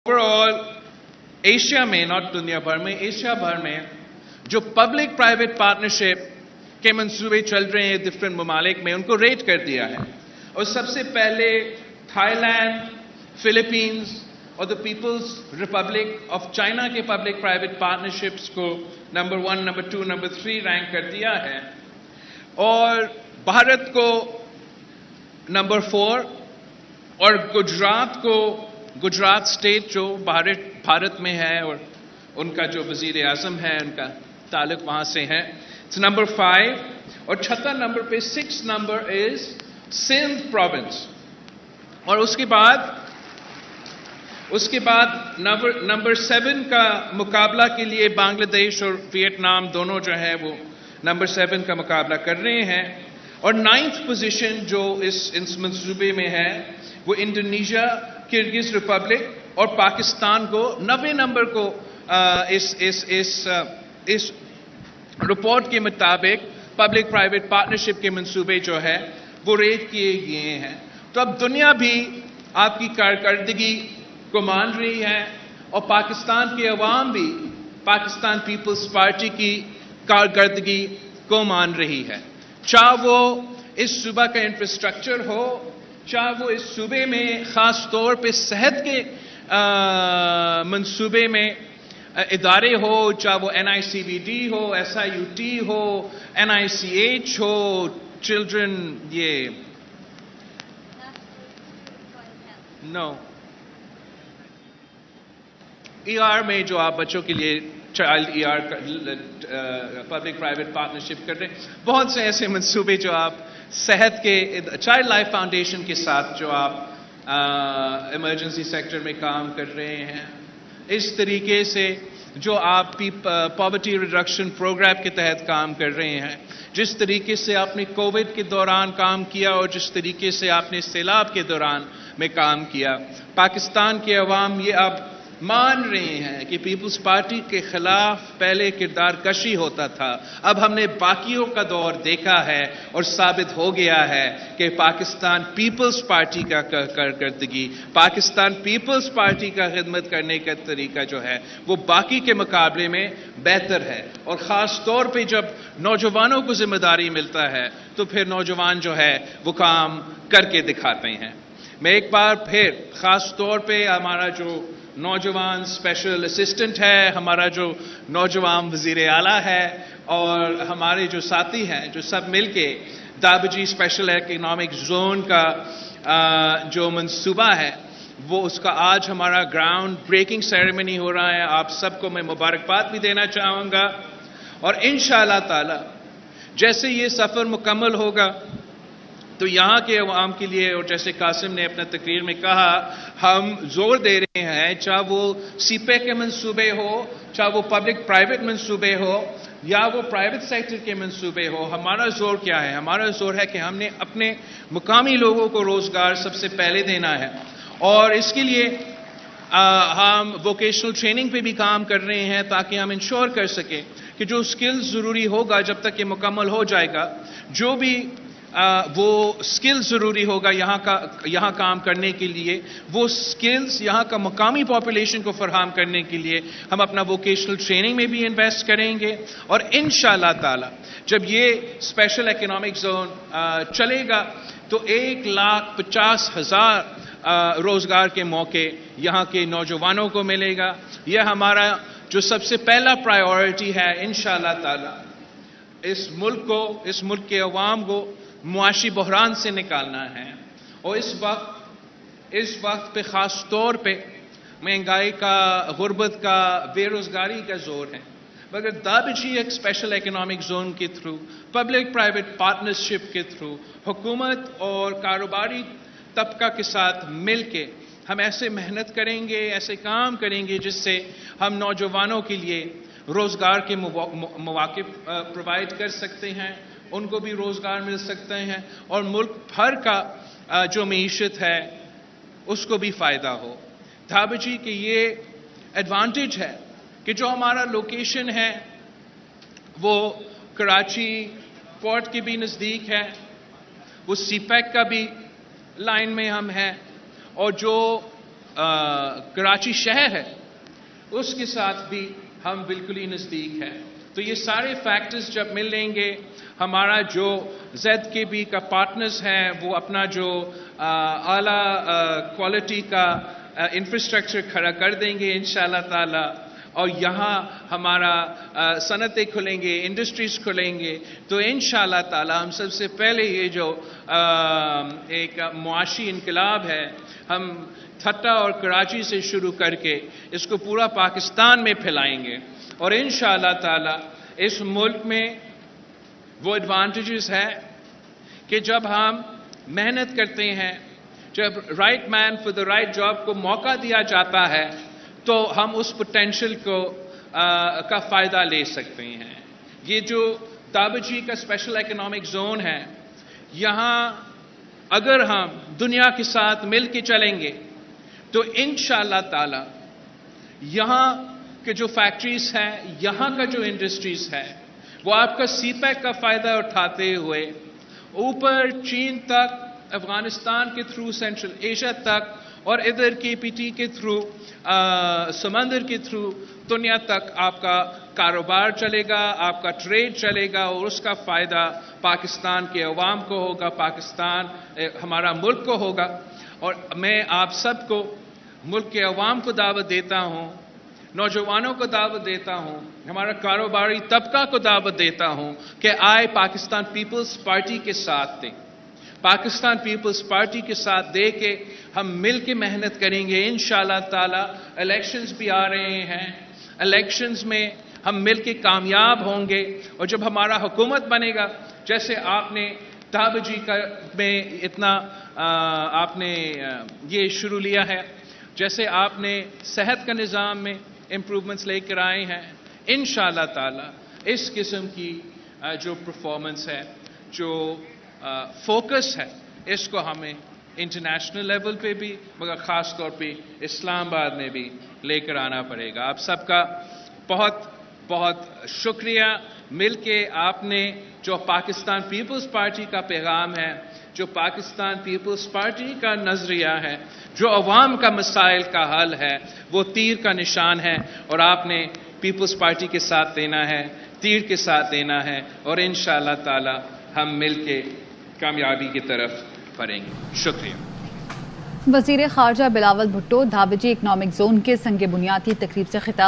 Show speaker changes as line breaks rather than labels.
Overall Asia में, not दुनिया भर में, एशिया भर में जो पब्लिक प्राइवेट पार्टनरशिप के मंसूबे चल रहे हैं डिफरेंट ममालिक में, उनको रेट कर दिया है। और सबसे पहले थाईलैंड, फिलीपींस और the people's republic of China के पब्लिक प्राइवेट पार्टनरशिप्स को नंबर 1, नंबर 2, नंबर 3 रैंक कर दिया है। और भारत को नंबर 4 और गुजरात स्टेट जो भारत में है और उनका जो वजीर आजम है, उनका ताल्लुक वहां से है, इट्स नंबर 5। और छठा नंबर पे 6 नंबर इज सिंध प्रोविंस। और उसके बाद नंबर 7 का मुकाबला के लिए बांग्लादेश और वियतनाम दोनों जो है वो नंबर 7 का मुकाबला कर रहे हैं। और 9th पोजीशन जो इस मंसूबे में है वो इंडोनेशिया, किर्गिज रिपब्लिक और पाकिस्तान को 90 नंबर को इस रिपोर्ट के मुताबिक पब्लिक प्राइवेट पार्टनरशिप के मंसूबे जो है वो रेट किए गए हैं। तो अब दुनिया भी आपकी कारकर्दगी को मान रही है और पाकिस्तान की अवाम भी पाकिस्तान पीपल्स पार्टी की कारकर्दगी को मान रही है। चाहे वो इस सूबा का इंफ्रास्ट्रक्चर हो, चाहे वो इस सूबे में खास तौर पे सेहत के मंसूबे में इदारे हो, चाहे वो NICVD हो, SIUT हो, NICH हो, चिल्ड्रन ER में जो आप बच्चों के लिए child ER public private partnership कर रहे हैं, बहुत से ऐसे मंसूबे जो आप सेहत के चाइल्ड लाइफ फाउंडेशन के साथ जो आप इमरजेंसी सेक्टर में काम कर रहे हैं, इस तरीके से जो आप पॉवर्टी रिडक्शन प्रोग्राम के तहत काम कर रहे हैं, जिस तरीके से आपने कोविड के दौरान काम किया और जिस तरीके से आपने सैलाब के दौरान में काम किया, पाकिस्तान के अवाम ये अब मान रहे हैं कि पीपल्स पार्टी के खिलाफ पहले किरदार कशी होता था, अब हमने बाकियों का दौर देखा है और साबित हो गया है कि पाकिस्तान पीपल्स पार्टी का कारकर्दगी, पाकिस्तान पीपल्स पार्टी का खिदमत करने का तरीका जो है वो बाकी के मुकाबले में बेहतर है। और ख़ास तौर पे जब नौजवानों को जिम्मेदारी मिलता है तो फिर नौजवान जो है वो काम करके दिखाते हैं। मैं एक बार फिर ख़ास तौर पे हमारा जो नौजवान स्पेशल असिस्टेंट है, हमारा जो नौजवान वजीर आला है और हमारे जो साथी हैं जो सब मिलके दाबजी स्पेशल इकोनॉमिक जोन का जो मंसूबा है वो उसका आज हमारा ग्राउंड ब्रेकिंग सेरेमनी हो रहा है। आप सबको मैं मुबारकबाद भी देना चाहूँगा और इंशाअल्लाह ताला जैसे ये सफ़र मुकम्मल होगा तो यहाँ के अवाम के लिए, और जैसे कासिम ने अपना तकरीर में कहा, हम जोर दे रहे हैं, चाहे वो CPEC के मंसूबे हो, चाहे वो पब्लिक प्राइवेट मंसूबे हो या वो प्राइवेट सेक्टर के मंसूबे हो, हमारा जोर क्या है? हमारा जोर है कि हमने अपने मुकामी लोगों को रोज़गार सबसे पहले देना है। और इसके लिए हम वोकेशनल ट्रेनिंग पे भी काम कर रहे हैं ताकि हम इंश्योर कर सकें कि जो स्किल्स ज़रूरी होगा जब तक ये मुकम्मल हो जाएगा, जो भी वो स्किल्स ज़रूरी होगा यहाँ काम करने के लिए, वो स्किल्स यहाँ का मुकामी पॉपुलेशन को फराहम करने के लिए हम अपना वोकेशनल ट्रेनिंग में भी इन्वेस्ट करेंगे। और इंशाअल्लाह ताला जब ये स्पेशल इकोनॉमिक जोन चलेगा तो 1,50,000 रोज़गार के मौके यहाँ के नौजवानों को मिलेगा। यह हमारा जो सबसे पहला प्रायोरिटी है इंशाअल्लाह ताला, इस मुल्क के अवाम को मुआशी बहरान से निकालना है। और इस वक्त पे ख़ास तौर पे महंगाई का, गुर्बत का, बेरोज़गारी का ज़ोर है, मगर दाबजी एक स्पेशल इकोनॉमिक जोन के थ्रू, पब्लिक प्राइवेट पार्टनरशिप के थ्रू, हुकूमत और कारोबारी तबका के साथ मिल के हम ऐसे मेहनत करेंगे, ऐसे काम करेंगे जिससे हम नौजवानों के लिए रोज़गार के मौके प्रोवाइड कर सकते हैं, उनको भी रोज़गार मिल सकते हैं और मुल्क भर का जो मईशत है उसको भी फ़ायदा हो। दाबजी के ये एडवांटेज है कि जो हमारा लोकेशन है वो कराची पोर्ट के भी नज़दीक है, वो CPEC का भी लाइन में हम हैं और जो कराची शहर है उसके साथ भी हम बिल्कुल ही नज़दीक हैं। तो ये सारे फैक्टर्स जब मिल लेंगे, हमारा जो ZKB का पार्टनर्स हैं वो अपना जो आला क्वालिटी का इंफ्रास्ट्रक्चर खड़ा कर देंगे इंशाअल्लाह ताला, और यहाँ हमारा सनतें खुलेंगे, इंडस्ट्रीज खुलेंगे, तो इंशाअल्लाह ताला हम सबसे पहले ये जो एक मुआशी इनकलाब है, हम ठट्टा और कराची से शुरू करके इसको पूरा पाकिस्तान में फैलाएंगे। और इंशाअल्लाह ताला इस मुल्क में वो एडवांटेजेस है कि जब हम मेहनत करते हैं, जब right man for the right job को मौका दिया जाता है, तो हम उस पोटेंशियल को का फ़ायदा ले सकते हैं। ये जो दाबजी का स्पेशल इकोनॉमिक जोन है, यहाँ अगर हम दुनिया के साथ मिल के चलेंगे तो इंशाअल्लाह ताला यहाँ के जो फैक्ट्रीज हैं, यहाँ का जो इंडस्ट्रीज है, वो आपका CPEC का फ़ायदा उठाते हुए ऊपर चीन तक, अफगानिस्तान के थ्रू सेंट्रल एशिया तक, और इधर KPT के थ्रू समंदर के थ्रू दुनिया तक आपका कारोबार चलेगा, आपका ट्रेड चलेगा, और उसका फ़ायदा पाकिस्तान के अवाम को होगा, पाकिस्तान हमारा मुल्क को होगा। और मैं आप सबको, मुल्क के अवाम को दावत देता हूँ, नौजवानों को दावत देता हूँ, हमारा कारोबारी तबका को दावत देता हूँ कि आए पाकिस्तान पीपल्स पार्टी के साथ दें। पाकिस्तान पीपल्स पार्टी के साथ दे के हम मिल के मेहनत करेंगे इंशाअल्लाह ताला। इलेक्शंस भी आ रहे हैं, इलेक्शंस में हम मिल के कामयाब होंगे, और जब हमारा हुकूमत बनेगा, जैसे आपने दाबजी का में इतना आपने ये शुरू लिया है, जैसे आपने सेहत का निज़ाम में इम्प्रूवमेंट्स लेकर आए हैं, इंशाअल्लाह ताला इस किस्म की जो परफॉर्मेंस है, जो फोकस है, इसको हमें इंटरनेशनल लेवल पे भी, मगर ख़ास तौर पे इस्लामाबाद में भी लेकर आना पड़ेगा। आप सबका बहुत बहुत शुक्रिया। मिलके आपने जो पाकिस्तान पीपल्स पार्टी का पैगाम है, जो पाकिस्तान पीपल्स पार्टी का नज़रिया है, जो अवाम का मसाइल का हल है, वो तीर का निशान है, और आपने पीपल्स पार्टी के साथ देना है, तीर के साथ देना है, और इंशाअल्लाह ताला हम मिलके कामयाबी की तरफ बढ़ेंगे। शुक्रिया।
वज़ीर ख़ारजा बिलावल भुट्टो दाबजी इकनॉमिक जोन के संग बुनियाद की तकरीब से खिताब